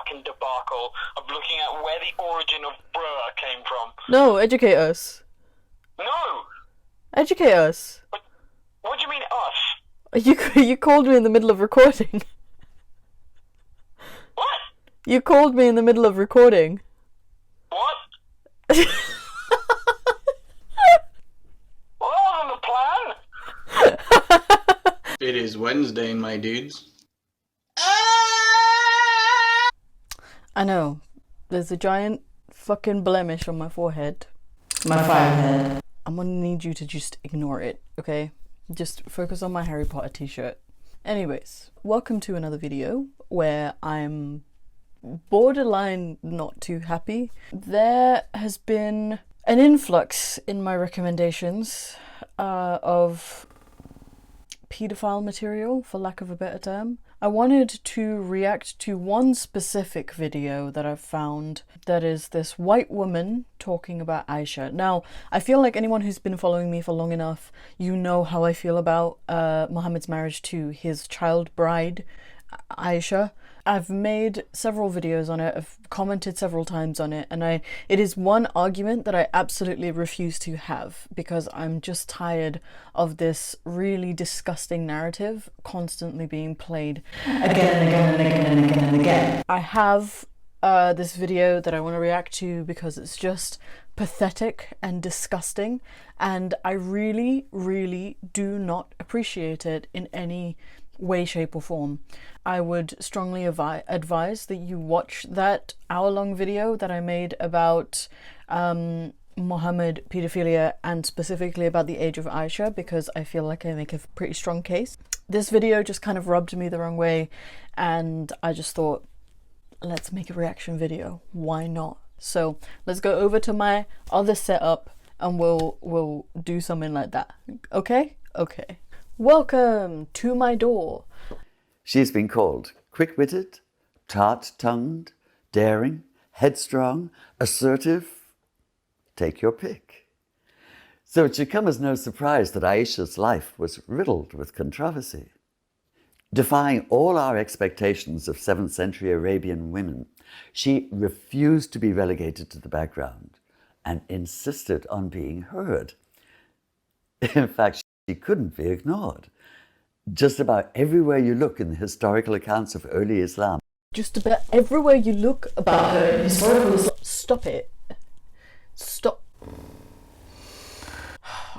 fucking debacle of looking at where the origin of bruh came from. No, educate us. No! Educate us. What do you mean, us? You called me in the middle of recording. What? You called me in the middle of recording. What? Well, that wasn't the plan. It is Wednesday, my dudes. I know. There's a giant fucking blemish on my forehead. My forehead. I'm gonna need you to just ignore it, okay? Just focus on my Harry Potter t-shirt. Anyways, welcome to another video where I'm borderline not too happy. There has been an influx in my recommendations of paedophile material, for lack of a better term. I wanted to react to one specific video that I've found that is this white woman talking about Aisha. Now, I feel like anyone who's been following me for long enough, you know how I feel about Muhammad's marriage to his child bride, Aisha. I've made several videos on it, I've commented several times on it, and it is one argument that I absolutely refuse to have because I'm just tired of this really disgusting narrative constantly being played again and again and again and again and again. I have this video that I want to react to because it's just pathetic and disgusting, and I really, really do not appreciate it in any way, shape or form. I would strongly advise that you watch that hour-long video that I made about Muhammad paedophilia and specifically about the age of Aisha, because I feel like I make a pretty strong case. This video just kind of rubbed me the wrong way and I just thought, let's make a reaction video. Why not? So let's go over to my other setup and we'll do something like that. Okay? Okay. Welcome to my door. She has been called quick-witted, tart-tongued, daring, headstrong, assertive. Take your pick. So it should come as no surprise that Aisha's life was riddled with controversy. Defying all our expectations of 7th century Arabian women, she refused to be relegated to the background and insisted on being heard. In fact, she couldn't be ignored. Just about everywhere you look in the historical accounts of early Islam. Just about everywhere you look about her in historical Islam. Stop it. Stop.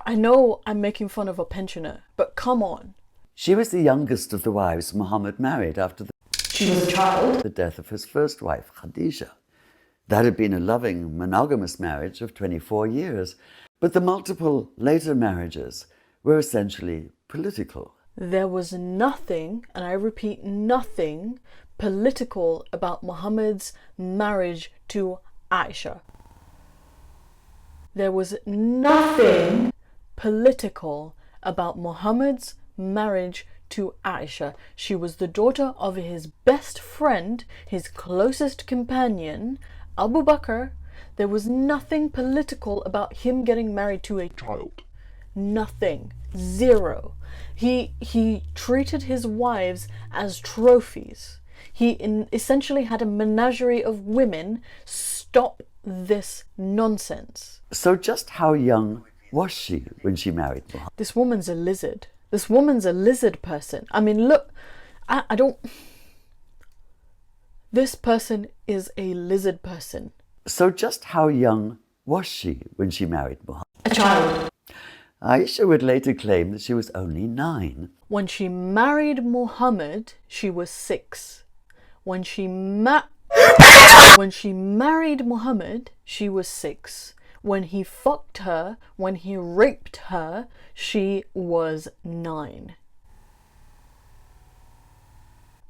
I know I'm making fun of a pensioner, but come on. She was the youngest of the wives Muhammad married after She was a child. the death of his first wife, Khadija. That had been a loving, monogamous marriage of 24 years, but the multiple later marriages were essentially political. There was nothing, and I repeat nothing, political about Muhammad's marriage to Aisha. There was nothing political about Muhammad's marriage to Aisha. She was the daughter of his best friend, his closest companion, Abu Bakr. There was nothing political about him getting married to a child. Nothing. Zero. He treated his wives as trophies. He essentially had a menagerie of women. Stop this nonsense. So just how young was she when she married Muhammad? This woman's a lizard. This woman's a lizard person. I mean, look, I don't... This person is a lizard person. So just how young was she when she married Muhammad? A child. Aisha would later claim that she was only 9. When she married Muhammad, she was 6. When she married Muhammad, she was 6. When he fucked her, when he raped her, she was 9.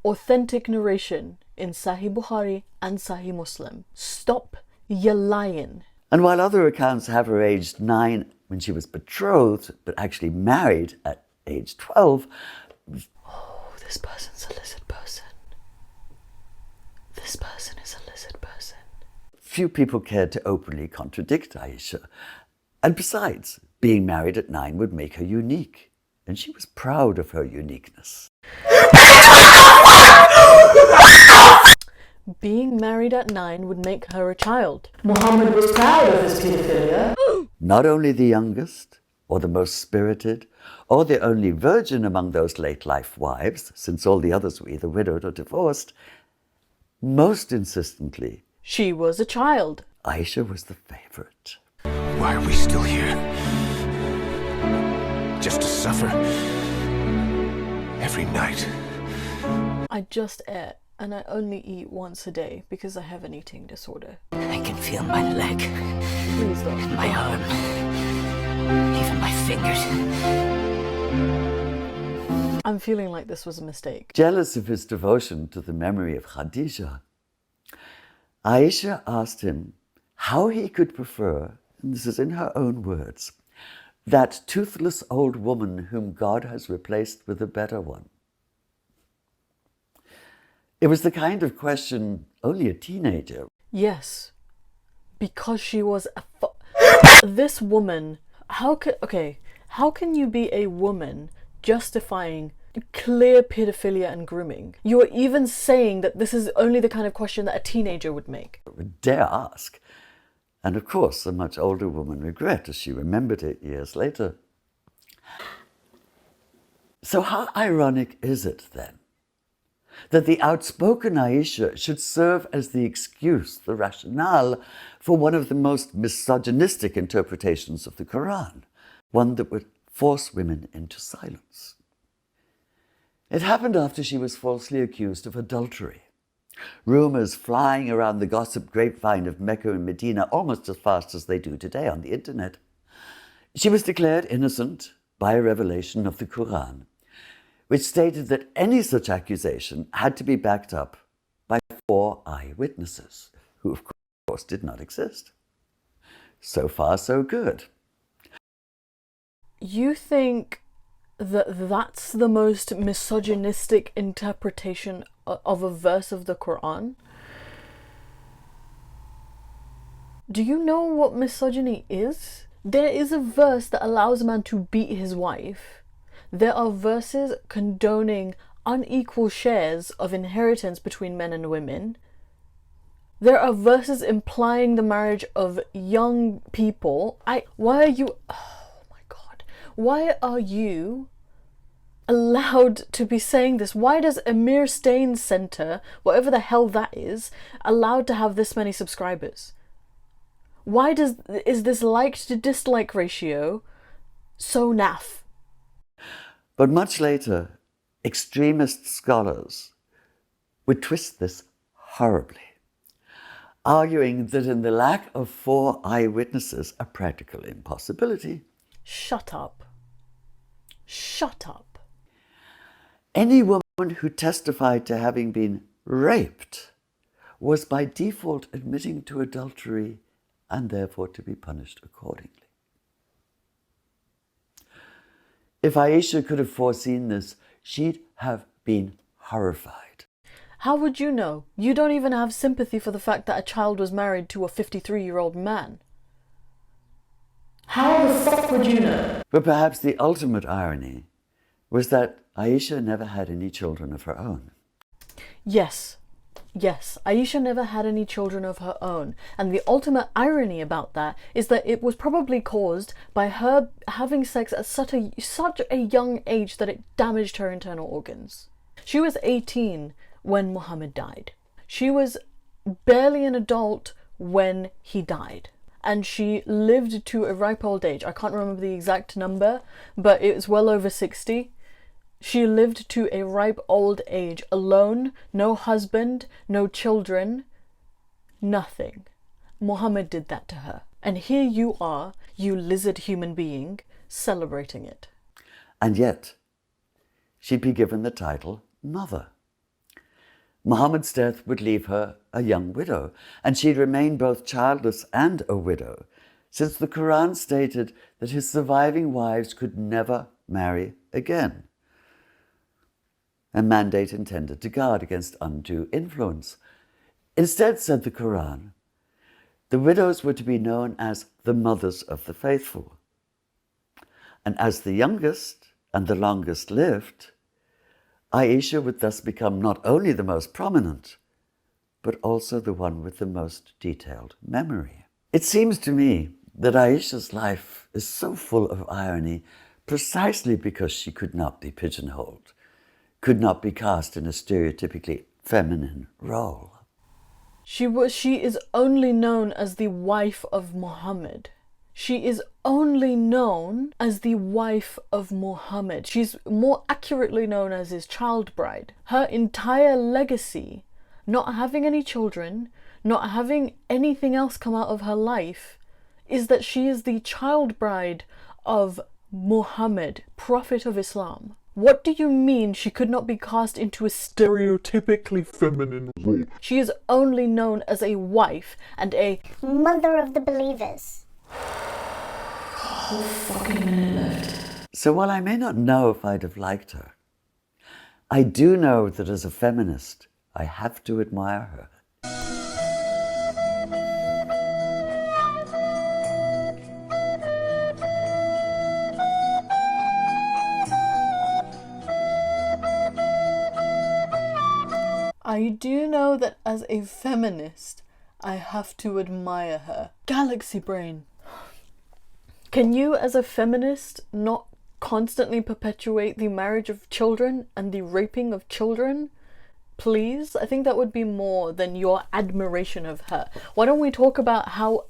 Authentic narration in Sahih Bukhari and Sahih Muslim. Stop your lying. And while other accounts have her aged 9 when she was betrothed, but actually married at age 12. Oh, this person's a lizard person. This person is a lizard person. Few people cared to openly contradict Aisha. And besides, being married at 9 would make her unique. And she was proud of her uniqueness. Being married at 9 would make her a child. Muhammad was proud of his paedophilia. Not only the youngest, or the most spirited, or the only virgin among those late-life wives, since all the others were either widowed or divorced, most insistently, She was a child. Aisha was the favorite. Why are we still here? Just to suffer? Every night. I just ate, and I only eat once a day because I have an eating disorder. I can feel my leg, Please don't. my arm, even my fingers. I'm feeling like this was a mistake. Jealous of his devotion to the memory of Khadija, Aisha asked him how he could prefer, and this is in her own words, that toothless old woman whom God has replaced with a better one. It was the kind of question only a teenager. Yes, because she was this woman. How can you be a woman justifying clear pedophilia and grooming? You are even saying that this is only the kind of question that a teenager would make. Would dare ask. And of course, a much older woman regret as she remembered it years later. So how ironic is it then that the outspoken Aisha should serve as the excuse, the rationale, for one of the most misogynistic interpretations of the Quran, one that would force women into silence. It happened after she was falsely accused of adultery. Rumors flying around the gossip grapevine of Mecca and Medina almost as fast as they do today on the internet. She was declared innocent by a revelation of the Quran, which stated that any such accusation had to be backed up by 4 eyewitnesses, who of course did not exist. So far, so good. You think that that's the most misogynistic interpretation of a verse of the Quran? Do you know what misogyny is? There is a verse that allows a man to beat his wife. There are verses condoning unequal shares of inheritance between men and women. There are verses implying the marriage of young people. Why are you allowed to be saying this? Why does Emir-Stein Center, whatever the hell that is, allowed to have this many subscribers? Why is this like to dislike ratio so naff? But much later, extremist scholars would twist this horribly, arguing that in the lack of 4 eyewitnesses, a practical impossibility. Shut up. Shut up. Any woman who testified to having been raped was by default admitting to adultery and therefore to be punished accordingly. If Aisha could have foreseen this, she'd have been horrified. How would you know? You don't even have sympathy for the fact that a child was married to a 53-year-old man. How the fuck would you know? But perhaps the ultimate irony was that Aisha never had any children of her own. Yes, Aisha never had any children of her own, and the ultimate irony about that is that it was probably caused by her having sex at such a young age that it damaged her internal organs. She was 18 when Muhammad died. She was barely an adult when he died, and she lived to a ripe old age. I can't remember the exact number, but it was well over 60. She lived to a ripe old age, alone, no husband, no children, nothing. Muhammad did that to her. And here you are, you lizard human being, celebrating it. And yet, she'd be given the title mother. Muhammad's death would leave her a young widow, and she'd remain both childless and a widow, since the Quran stated that his surviving wives could never marry again. A mandate intended to guard against undue influence. Instead, said the Quran, the widows were to be known as the mothers of the faithful. And as the youngest and the longest lived, Aisha would thus become not only the most prominent, but also the one with the most detailed memory. It seems to me that Aisha's life is so full of irony precisely because she could not be pigeonholed, could not be cast in a stereotypically feminine role. She is only known as the wife of Muhammad. She is only known as the wife of Muhammad. She's more accurately known as his child bride. Her entire legacy, not having any children, not having anything else come out of her life, is that she is the child bride of Muhammad, Prophet of Islam. What do you mean she could not be cast into a stereotypically feminine role? She is only known as a wife and a mother of the believers. whole fucking minute left. So while I may not know if I'd have liked her, I do know that as a feminist, I have to admire her. I do know that as a feminist, I have to admire her. Galaxy brain. Can you, as a feminist, not constantly perpetuate the marriage of children and the raping of children? Please? I think that would be more than your admiration of her. Why don't we talk about how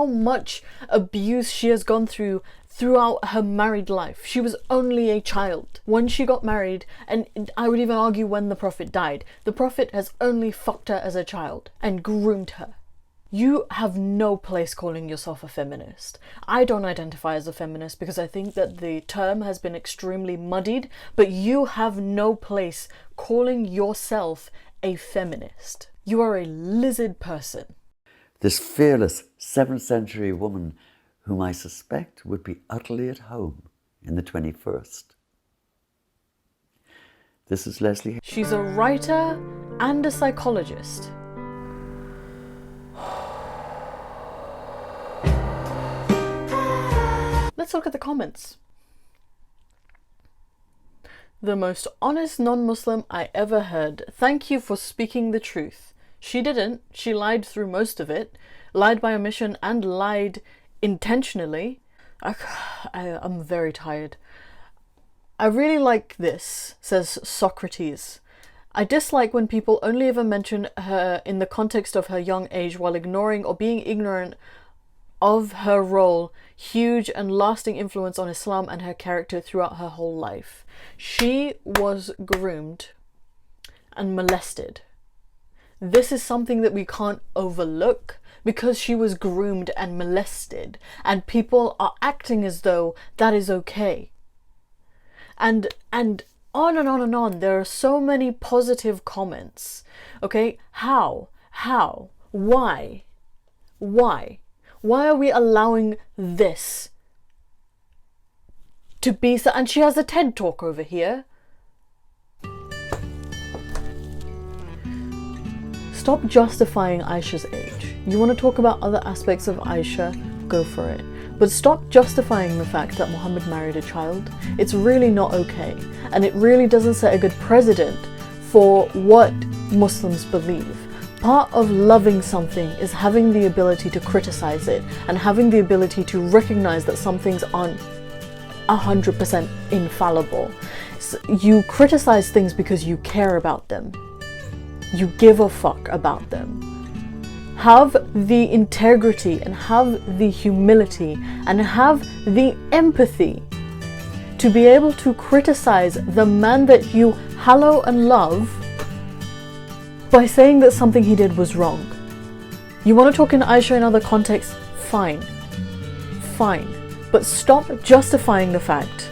much abuse she has gone through throughout her married life. She was only a child when she got married, and I would even argue when the Prophet died. The Prophet has only fucked her as a child and groomed her. You have no place calling yourself a feminist. I don't identify as a feminist because I think that the term has been extremely muddied, but you have no place calling yourself a feminist. You are a lizard person. This fearless 7th century woman whom I suspect would be utterly at home in the 21st. This is Lesley. She's a writer and a psychologist. Let's look at the comments. The most honest non-Muslim I ever heard. Thank you for speaking the truth. She didn't. She lied through most of it. Lied by omission and lied intentionally. I'm very tired. I really like this, says Socrates. I dislike when people only ever mention her in the context of her young age while ignoring or being ignorant of her role, huge and lasting influence on Islam and her character throughout her whole life. She was groomed and molested. This is something that we can't overlook because she was groomed and molested, and people are acting as though that is okay. And on and on and on. There are so many positive comments. Okay, how? Why? Why are we allowing this to be so? And she has a TED talk over here. Stop justifying Aisha's age. You want to talk about other aspects of Aisha? Go for it. But stop justifying the fact that Muhammad married a child. It's really not okay. And it really doesn't set a good precedent for what Muslims believe. Part of loving something is having the ability to criticize it and having the ability to recognize that some things aren't 100% infallible. So you criticize things because you care about them. You give a fuck about them. Have the integrity and have the humility and have the empathy to be able to criticize the man that you hallow and love by saying that something he did was wrong. You want to talk in Aisha in other contexts? Fine. But stop justifying the fact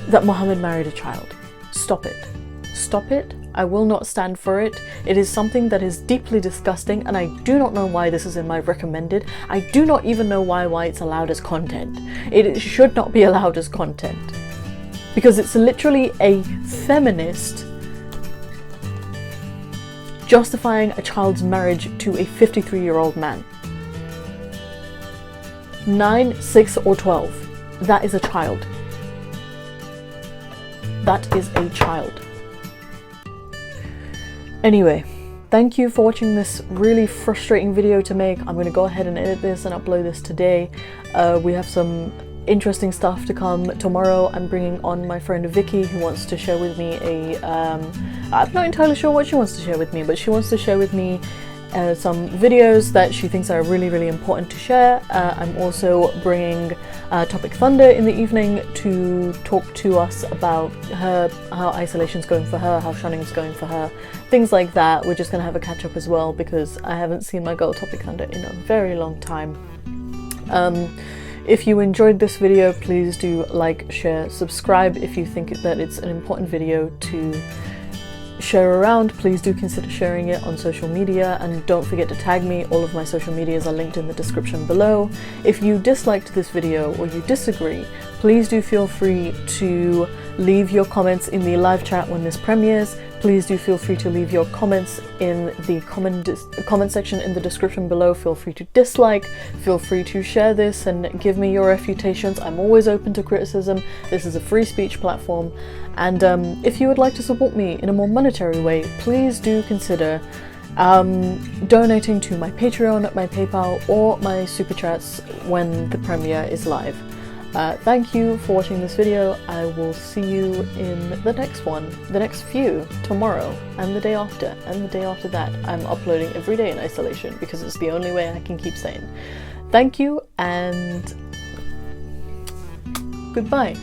that Muhammad married a child. Stop it. I will not stand for it. It is something that is deeply disgusting, and I do not know why this is in my recommended. I do not even know why it's allowed as content. It should not be allowed as content. Because it's literally a feminist justifying a child's marriage to a 53-year-old man. 9, 6, or 12. That is a child. That is a child. Anyway, thank you for watching this really frustrating video to make. I'm going to go ahead and edit this and upload this today. We have some interesting stuff to come. Tomorrow I'm bringing on my friend Vicky, who wants to share with me I'm not entirely sure what she wants to share with me, but she wants to share with me some videos that she thinks are really important to share. I'm also bringing Topic Thunder in the evening to talk to us about how isolation's going for her, how shunning's going for her, things like that. We're just gonna have a catch up as well, because I haven't seen my girl Topic Thunder in a very long time. If you enjoyed this video, please do like, share, subscribe. If you think that it's an important video to share around, please do consider sharing it on social media, and don't forget to tag me. All of my social medias are linked in the description below. If you disliked this video or you disagree, please do feel free to leave your comments in the live chat when this premieres. Please do feel free to leave your comments in the comment section in the description below. Feel free to dislike, feel free to share this and give me your refutations. I'm always open to criticism. This is a free speech platform. And if you would like to support me in a more monetary way, please do consider donating to my Patreon, my PayPal, or my Super Chats when the premiere is live. Thank you for watching this video. I will see you in the next one, the next few, tomorrow, and the day after, and the day after that. I'm uploading every day in isolation because it's the only way I can keep sane. Thank you, and goodbye.